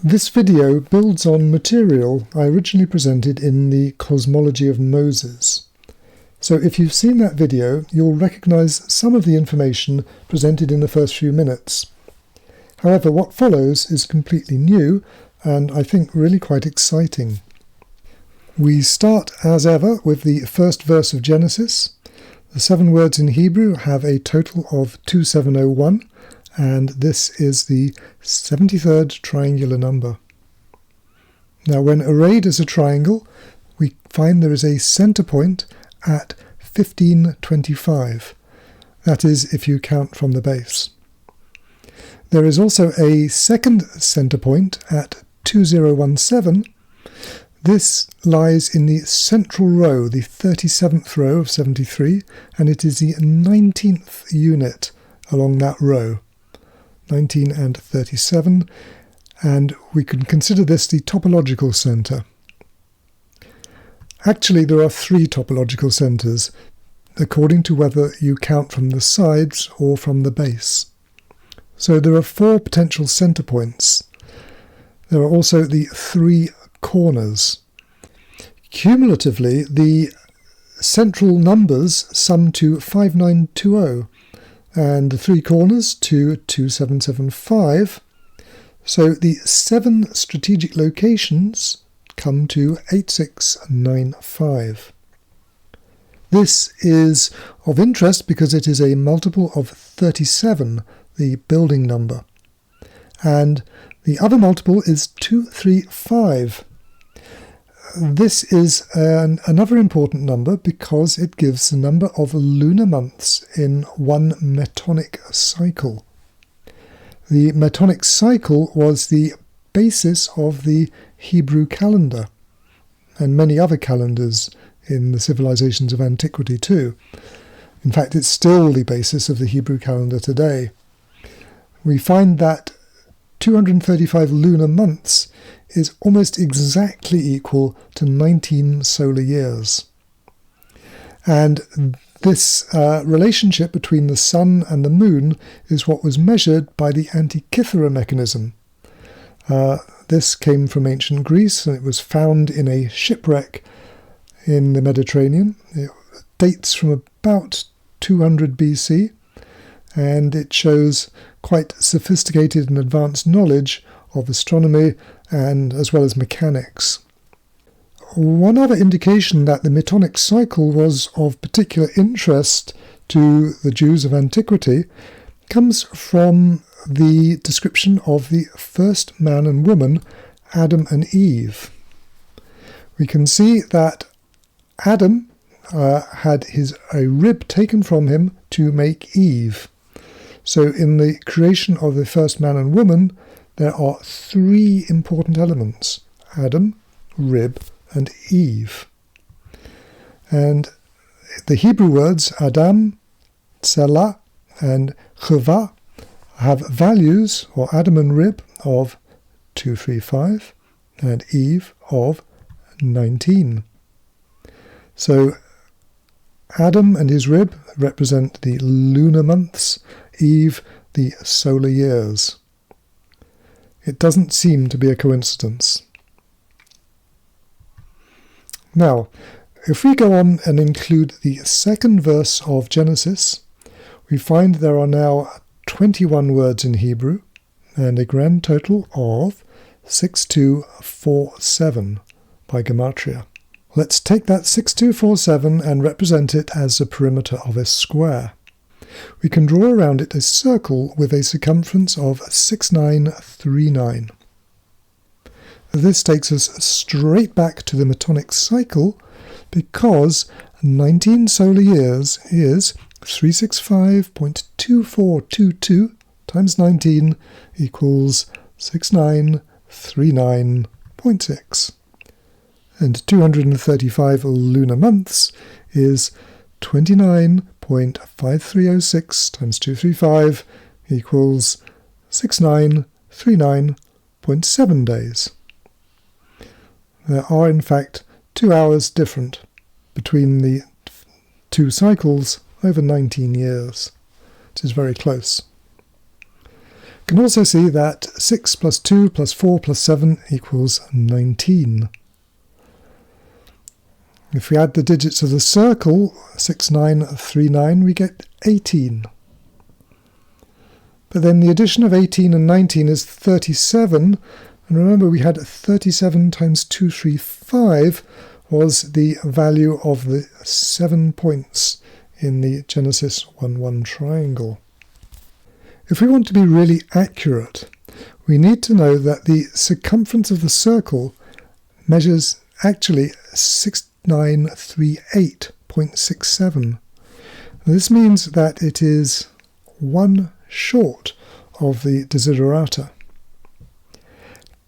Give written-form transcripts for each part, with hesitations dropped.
This video builds on material I originally presented in the Cosmology of Moses. So if you've seen that video, you'll recognise some of the information presented in the first few minutes. However, what follows is completely new and I think really quite exciting. We start, as ever, with the first verse of Genesis. The 7 words in Hebrew have a total of 2701, and this is the 73rd triangular number. Now, when arrayed as a triangle, we find there is a centre point at 1525. That is, if you count from the base. There is also a second centre point at 2017. This lies in the central row, the 37th row of 73, and it is the 19th unit along that row, 19 and 37, and we can consider this the topological centre. Actually, there are 3 topological centres, according to whether you count from the sides or from the base. So there are 4 potential centre points. There are also the 3 corners. Cumulatively, the central numbers sum to 5920, and the 3 corners to 2775. So the 7 strategic locations come to 8695. This is of interest because it is a multiple of 37, the building number. And the other multiple is 235. This is another important number because it gives the number of lunar months in one metonic cycle. The metonic cycle was the basis of the Hebrew calendar and many other calendars in the civilizations of antiquity too. In fact, it's still the basis of the Hebrew calendar today. We find that 235 lunar months is almost exactly equal to 19 solar years. And this relationship between the sun and the moon is what was measured by the Antikythera mechanism. This came from ancient Greece and it was found in a shipwreck in the Mediterranean. It dates from about 200 BC and it shows quite sophisticated and advanced knowledge of astronomy and as well as mechanics. One other indication that the metonic cycle was of particular interest to the Jews of antiquity comes from the description of the first man and woman, Adam and Eve. We can see that Adam had a rib taken from him to make Eve. So in the creation of the first man and woman, there are 3 important elements: Adam, rib, and Eve. And the Hebrew words Adam, Tselah, and Chava have values, or Adam and rib, of 235 and Eve of 19. So Adam and his rib represent the lunar months, Eve the solar years. It doesn't seem to be a coincidence. Now, if we go on and include the second verse of Genesis, we find there are now 21 words in Hebrew and a grand total of 6247 by gematria. Let's take that 6247 and represent it as the perimeter of a square. We can draw around it a circle with a circumference of 6939. This takes us straight back to the metonic cycle because 19 solar years is 365.2422 times 19 equals 6939.6. And 235 lunar months is 29.5306 times 235 equals 6939.7 days. There are in fact 2 hours different between the 2 cycles over 19 years. It is very close. can also see that 6 plus 2 plus 4 plus 7 equals 19. If we add the digits of the circle, 6939, we get 18. But then the addition of 18 and 19 is 37, and remember we had 37 times 235 was the value of the 7 points in the Genesis 1-1 triangle. If we want to be really accurate, we need to know that the circumference of the circle measures actually 6938.67. This means that it is 1 short of the desiderata.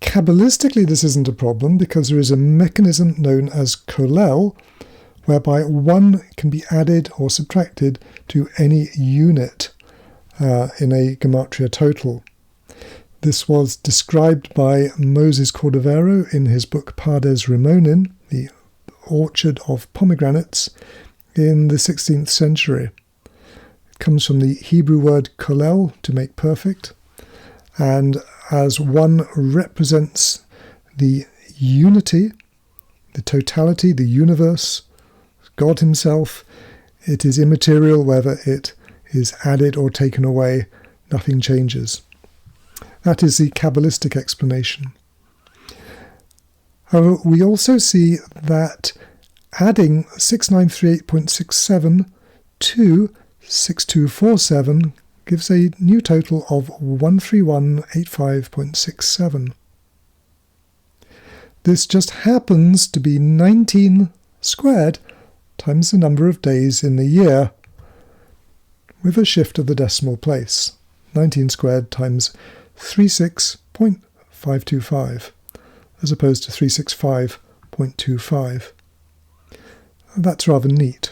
Kabbalistically, this isn't a problem because there is a mechanism known as kollel, whereby 1 can be added or subtracted to any unit in a gematria total. This was described by Moses Cordovero in his book Pardes Rimonin, the Orchard of Pomegranates, in the 16th century. It comes from the Hebrew word kollel, to make perfect, and as 1 represents the unity, the totality, the universe, God himself, it is immaterial whether it is added or taken away, nothing changes. That is the Kabbalistic explanation. However, we also see that adding 6938.67 to 6247 gives a new total of 13185.67. This just happens to be 19 squared times the number of days in the year, with a shift of the decimal place. 19 squared times 36.525, as opposed to 365.25. That's rather neat.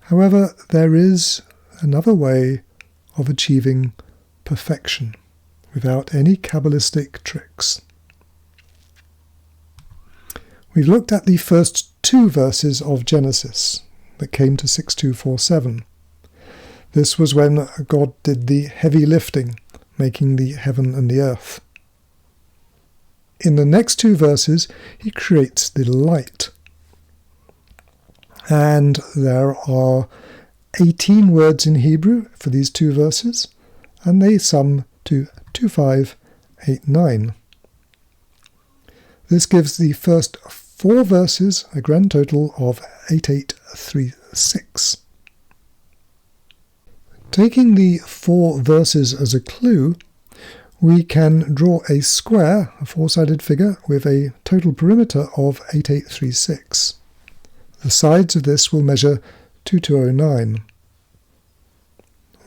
However, there is another way of achieving perfection without any Kabbalistic tricks. We've looked at the first 2 verses of Genesis that came to 6247. This was when God did the heavy lifting, making the heaven and the earth. In the next 2 verses, he creates the light. And there are 18 words in Hebrew for these 2 verses, and they sum to 2589. This gives the first 4 verses a grand total of 8836. Taking the 4 verses as a clue, we can draw a square, a 4-sided figure, with a total perimeter of 8836. The sides of this will measure 2209.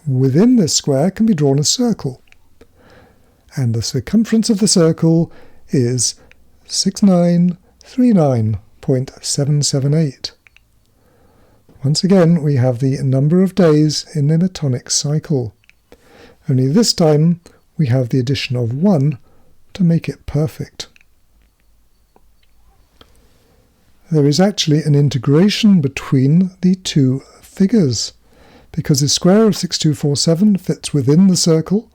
Within this square can be drawn a circle, and the circumference of the circle is 6939.778. Once again, we have the number of days in the metonic cycle. Only this time we have the addition of 1 to make it perfect. There is actually an integration between the 2 figures, because the square of 6247 fits within the circle,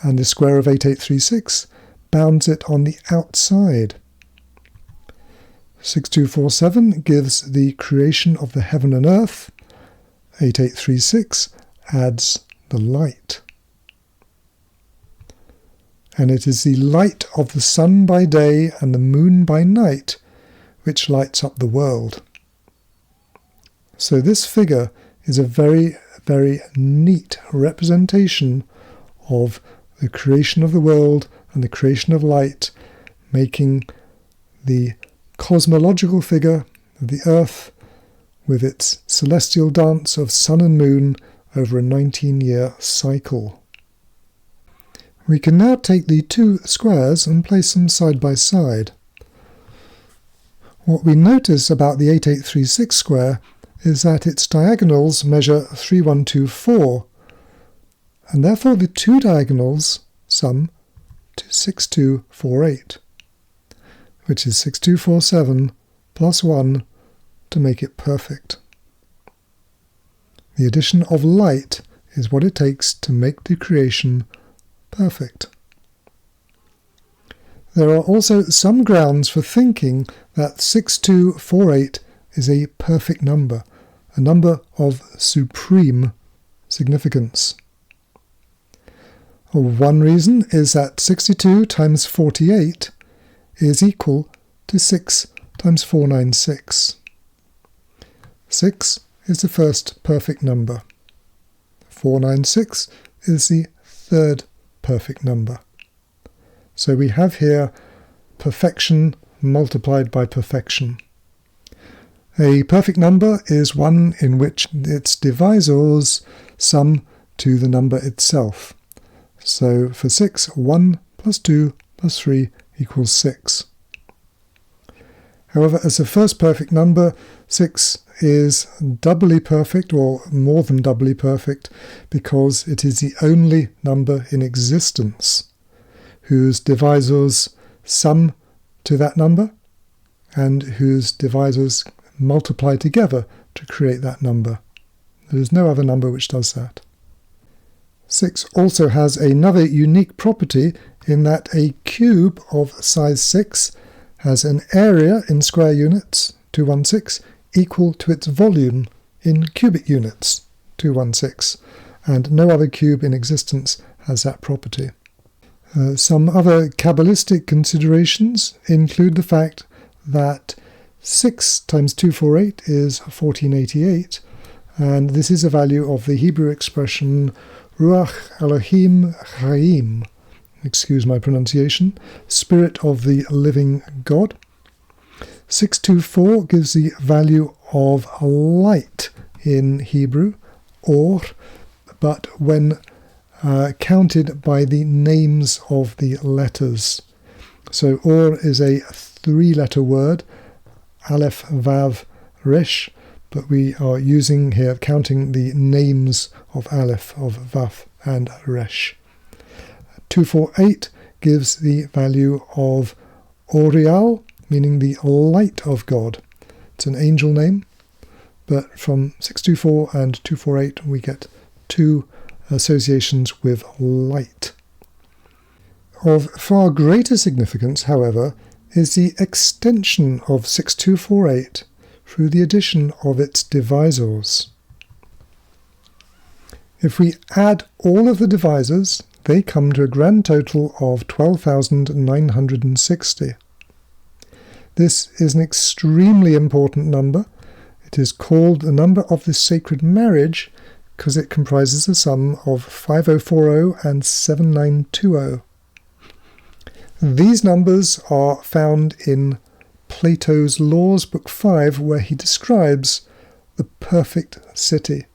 and the square of 8836 bounds it on the outside. 6247 gives the creation of the heaven and earth. 8836 adds the light. And it is the light of the sun by day and the moon by night which lights up the world. So this figure is a very, very neat representation of the creation of the world and the creation of light, making the cosmological figure of the earth with its celestial dance of sun and moon over a 19-year cycle. We can now take the 2 squares and place them side by side. What we notice about the 8836 square is that its diagonals measure 3124, and therefore the 2 diagonals sum to 6248, which is 6247 plus 1 to make it perfect. The addition of light is what it takes to make the creation perfect. There are also some grounds for thinking that 6248 is a perfect number, a number of supreme significance. One reason is that 62 times 48 is equal to 6 times 496. 6 is the first perfect number. 496 is the third perfect number. So we have here perfection multiplied by perfection. A perfect number is one in which its divisors sum to the number itself. So for 6, 1 plus 2 plus 3 equals 6. However, as a first perfect number, 6 is doubly perfect, or more than doubly perfect, because it is the only number in existence whose divisors sum to that number and whose divisors multiply together to create that number. There is no other number which does that. 6 also has another unique property in that a cube of size 6 has an area in square units, 216, equal to its volume in cubic units, 216, and no other cube in existence has that property. Some other Kabbalistic considerations include the fact that 6 times 248 is 1488, and this is a value of the Hebrew expression Ruach Elohim Chaim, excuse my pronunciation, Spirit of the Living God. 624 gives the value of light in Hebrew, or, but when counted by the names of the letters. So or is a 3-letter word, Aleph, Vav, Resh, but we are using here counting the names of Aleph, of Vav and Resh. 248 gives the value of Orial, meaning the light of God. It's an angel name, but from 624 and 248 we get two associations with light. Of far greater significance, however, is the extension of 6248 through the addition of its divisors. If we add all of the divisors, they come to a grand total of 12,960. This is an extremely important number. It is called the number of the sacred marriage because it comprises the sum of 5040 and 7920. These numbers are found in Plato's Laws, Book 5, where he describes the perfect city.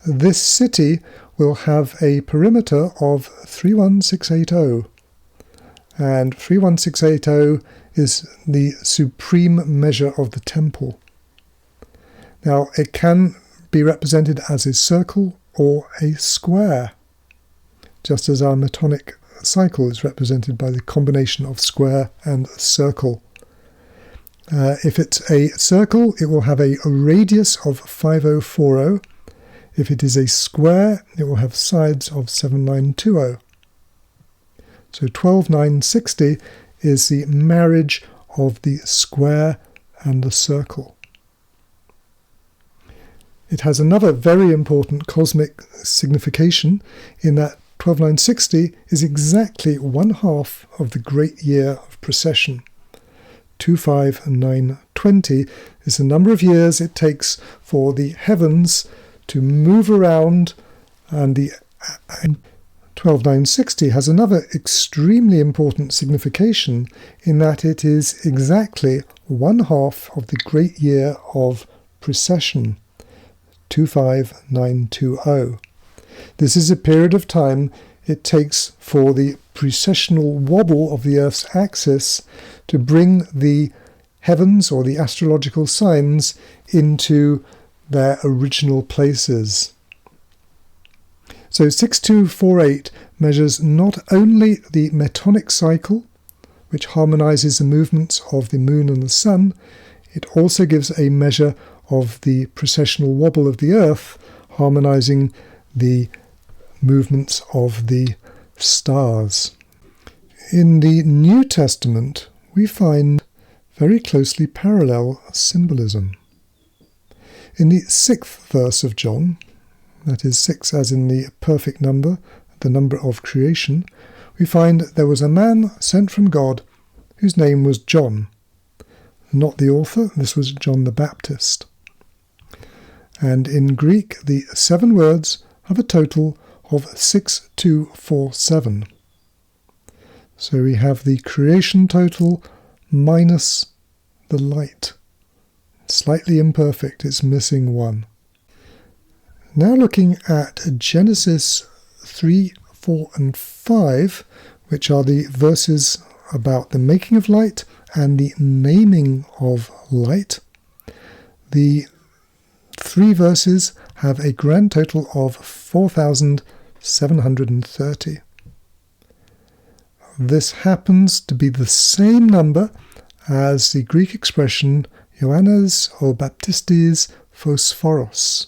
This city will have a perimeter of 31680, and 31680 is the supreme measure of the temple. Now, it can be represented as a circle or a square, just as our metonic cycle is represented by the combination of square and circle. If it's a circle, it will have a radius of 5040. If it is a square, it will have sides of 7920. So 12960 is the marriage of the square and the circle. It has another very important cosmic signification in that 12960 is exactly 1/2 of the great year of procession. 25920 is the number of years it takes for the heavens to move around, and the 12960 has another extremely important signification in that it is exactly 1/2 of the great year of precession, 25920. This is a period of time it takes for the precessional wobble of the Earth's axis to bring the heavens or the astrological signs into their original places. So 6248 measures not only the metonic cycle, which harmonizes the movements of the moon and the sun, it also gives a measure of the precessional wobble of the Earth, harmonizing the movements of the stars. In the New Testament, we find very closely parallel symbolism. In the 6th verse of John, that is 6 as in the perfect number, the number of creation, we find there was a man sent from God whose name was John. Not the author, this was John the Baptist. And in Greek, the 7 words have a total of 6247. So we have the creation total minus the light. Slightly imperfect, it's missing 1. Now looking at Genesis 3, 4 and 5, which are the verses about the making of light and the naming of light, the 3 verses have a grand total of 4,730. This happens to be the same number as the Greek expression Ioannes o Baptistis Phosphoros.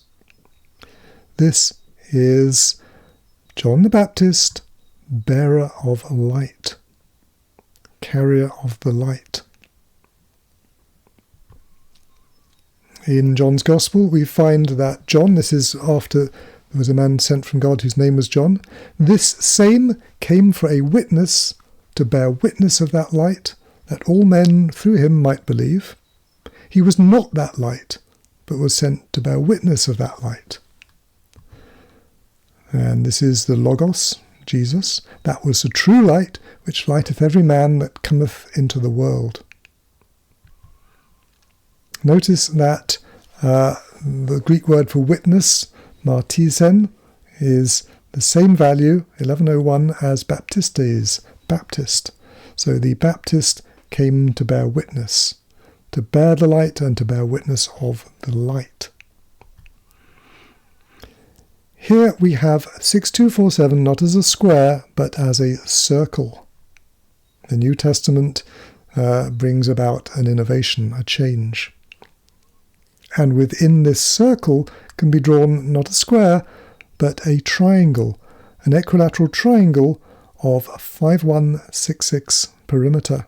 This is John the Baptist, bearer of light, carrier of the light. In John's Gospel, we find that John, this is after there was a man sent from God whose name was John, this same came for a witness, to bear witness of that light, that all men through him might believe. He was not that light, but was sent to bear witness of that light. And this is the Logos, Jesus. That was the true light, which lighteth every man that cometh into the world. Notice that the Greek word for witness, martisen, is the same value, 1101, as baptistes, Baptist. So the Baptist came to bear witness, to bear the light and to bear witness of the light. Here we have 6247 not as a square, but as a circle. The New Testament brings about an innovation, a change. And within this circle can be drawn not a square, but a triangle, an equilateral triangle of 5166 perimeter.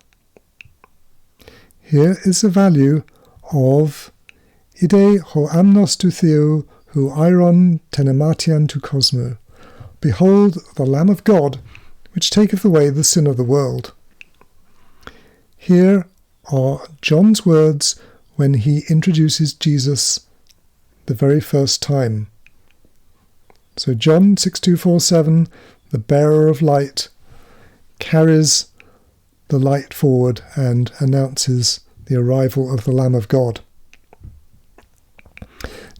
Here is the value of ide ho amnos tu Theo hu iron tenematian tu cosmo. Behold the Lamb of God, which taketh away the sin of the world. Here are John's words when he introduces Jesus the very first time. So John 6247, the bearer of light, carries the light forward and announces the arrival of the Lamb of God.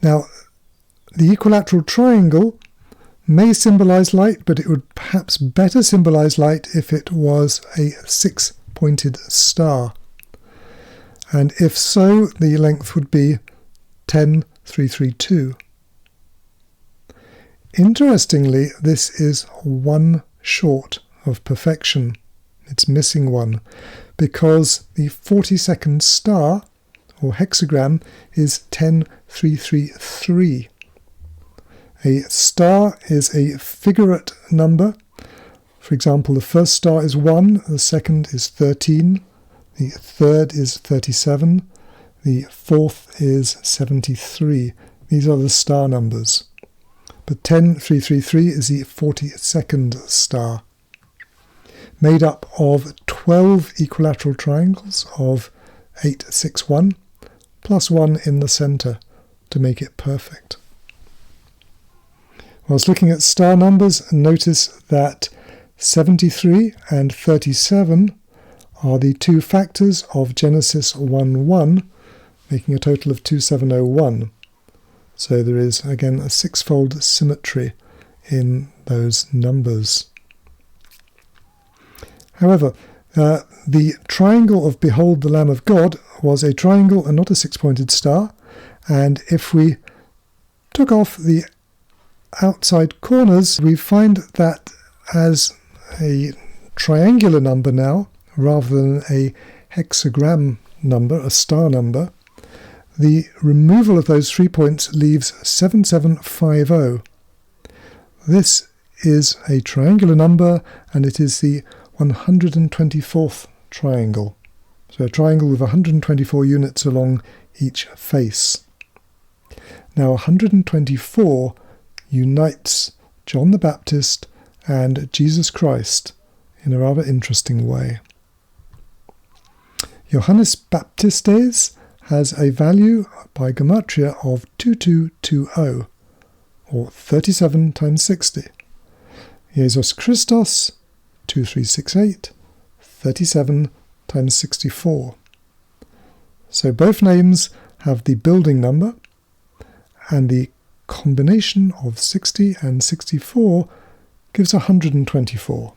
Now, the equilateral triangle may symbolize light, but it would perhaps better symbolize light if it was a 6-pointed star. And if so, the length would be 10,332. Interestingly, this is 1 short of perfection. It's missing 1, because the 42nd star, or hexagram, is 10,333. A star is a figurate number. For example, the first star is 1, the second is 13, the third is 37, the fourth is 73. These are the star numbers. But 10,333 is the 42nd star, made up of 12 equilateral triangles of 861, plus 1 in the centre to make it perfect. Whilst looking at star numbers, notice that 73 and 37 are the 2 factors of Genesis 1:1, making a total of 2701. So there is, again, a 6-fold symmetry in those numbers. However, the triangle of Behold the Lamb of God was a triangle and not a 6-pointed star, and if we took off the outside corners, we find that as a triangular number now, rather than a hexagram number, a star number, the removal of those 3 points leaves 7750. This is a triangular number, and it is the 124th triangle. So a triangle with 124 units along each face. Now 124 unites John the Baptist and Jesus Christ in a rather interesting way. Johannes Baptistes has a value by gematria of 2220, or 37 times 60. Jesus Christos, 2368, 37 times 64. So both names have the building number, and the combination of 60 and 64 gives 124.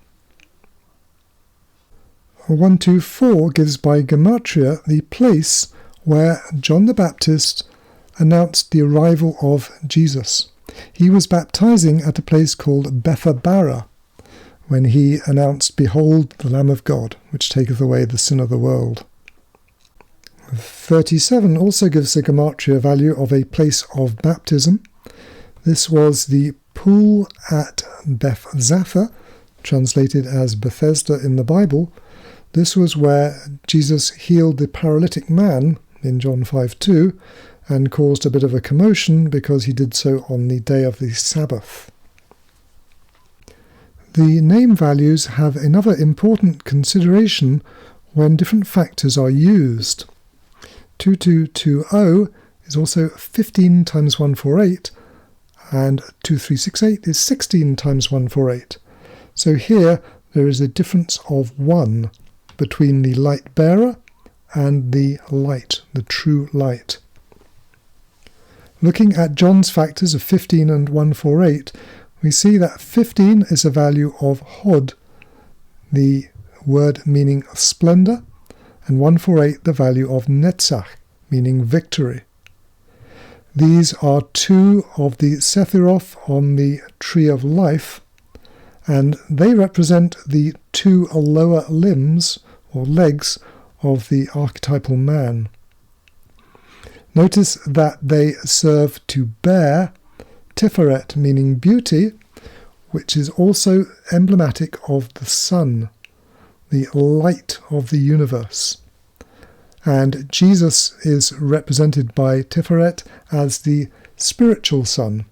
124 gives by gematria the place where John the Baptist announced the arrival of Jesus. He was baptizing at a place called Bethabara, when he announced, "Behold, the Lamb of God, which taketh away the sin of the world." 37 also gives the gematria value of a place of baptism. This was the pool at Bethzatha, translated as Bethesda in the Bible. This was where Jesus healed the paralytic man in John 5:2 and caused a bit of a commotion because he did so on the day of the Sabbath. The name values have another important consideration when different factors are used. 2220 is also 15 times 148, and 2368 is 16 times 148. So here there is a difference of 1 between the light bearer and the light, the true light. Looking at John's factors of 15 and 148, we see that 15 is a value of Hod, the word meaning splendour, and 148 the value of Netzach, meaning victory. These are two of the Sephiroth on the Tree of Life, and they represent the two lower limbs or legs of the archetypal man. Notice that they serve to bear Tiferet, meaning beauty, which is also emblematic of the sun, the light of the universe. And Jesus is represented by Tiferet as the spiritual Son.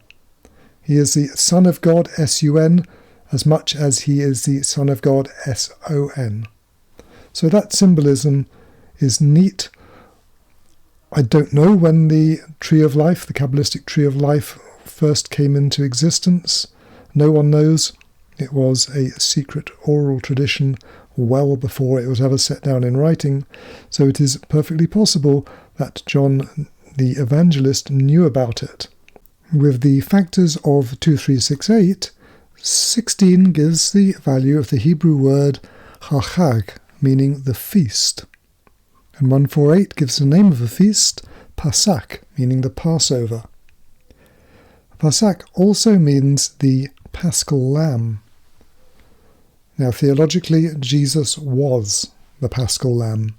He is the Son of God, S-U-N, as much as he is the Son of God, S-O-N. So that symbolism is neat. I don't know when the Tree of Life, the Kabbalistic Tree of Life, first came into existence. No one knows. It was a secret oral tradition well before it was ever set down in writing, so it is perfectly possible that John the Evangelist knew about it. With the factors of 2368, 16 gives the value of the Hebrew word chachag, meaning the feast, and 148 gives the name of the feast, Pasak, meaning the Passover. Pasak also means the Paschal Lamb. Now, theologically, Jesus was the Paschal Lamb.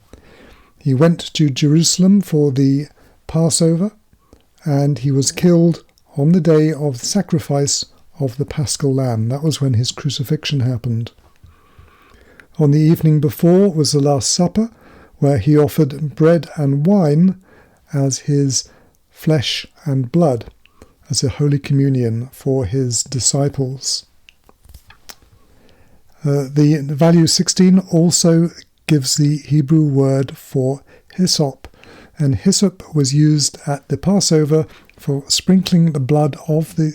He went to Jerusalem for the Passover, and he was killed on the day of the sacrifice of the Paschal Lamb. That was when his crucifixion happened. On the evening before was the Last Supper, where he offered bread and wine as his flesh and blood, as a Holy Communion for his disciples. The value 16 also gives the Hebrew word for hyssop, and hyssop was used at the Passover for sprinkling the blood of the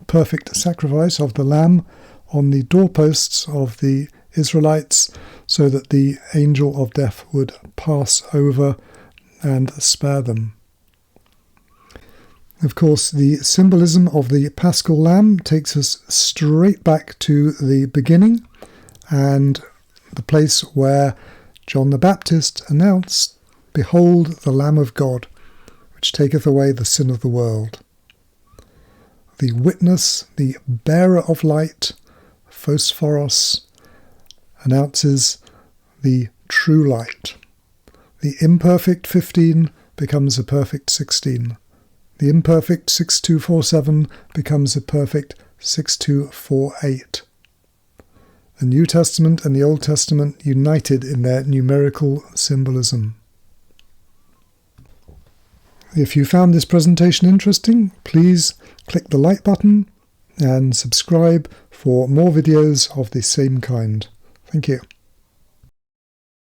perfect sacrifice of the lamb on the doorposts of the Israelites, so that the angel of death would pass over and spare them. Of course, the symbolism of the Paschal Lamb takes us straight back to the beginning and the place where John the Baptist announced, "Behold the Lamb of God, which taketh away the sin of the world." The witness, the bearer of light, Phosphoros, announces the true light. The imperfect 15 becomes a perfect 16. The imperfect 6247 becomes a perfect 6248. The New Testament and the Old Testament united in their numerical symbolism. If you found this presentation interesting, please click the like button and subscribe for more videos of the same kind. Thank you.